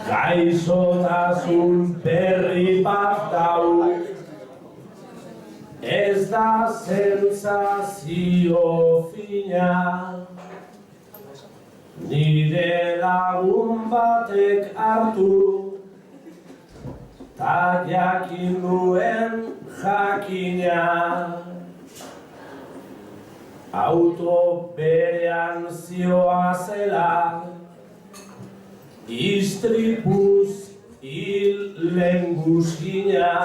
Gaixotasun berri bat dau, ez da sentsazio fina. Nire lagun batek hartu, ta jakin nuen jakina. Auto berean zioazela, istripuz hil lehengusina,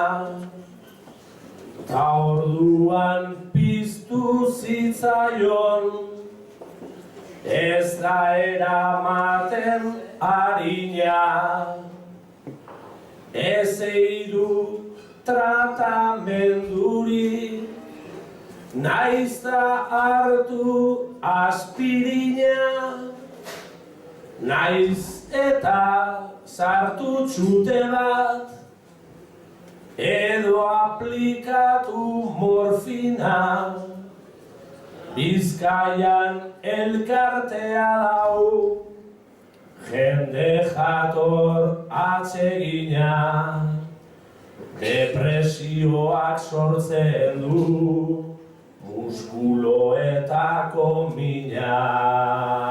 ta orduan piztu zitzaion, ez da eramaten harina, ez eidu tratamenduri, naiz da hartu aspirina, naiz eta sartu txute bat, edo aplikatu morfina. Bizkaian elkartea dau, jende jator atsegina, depresioak sortzen du, muskuloetako mina.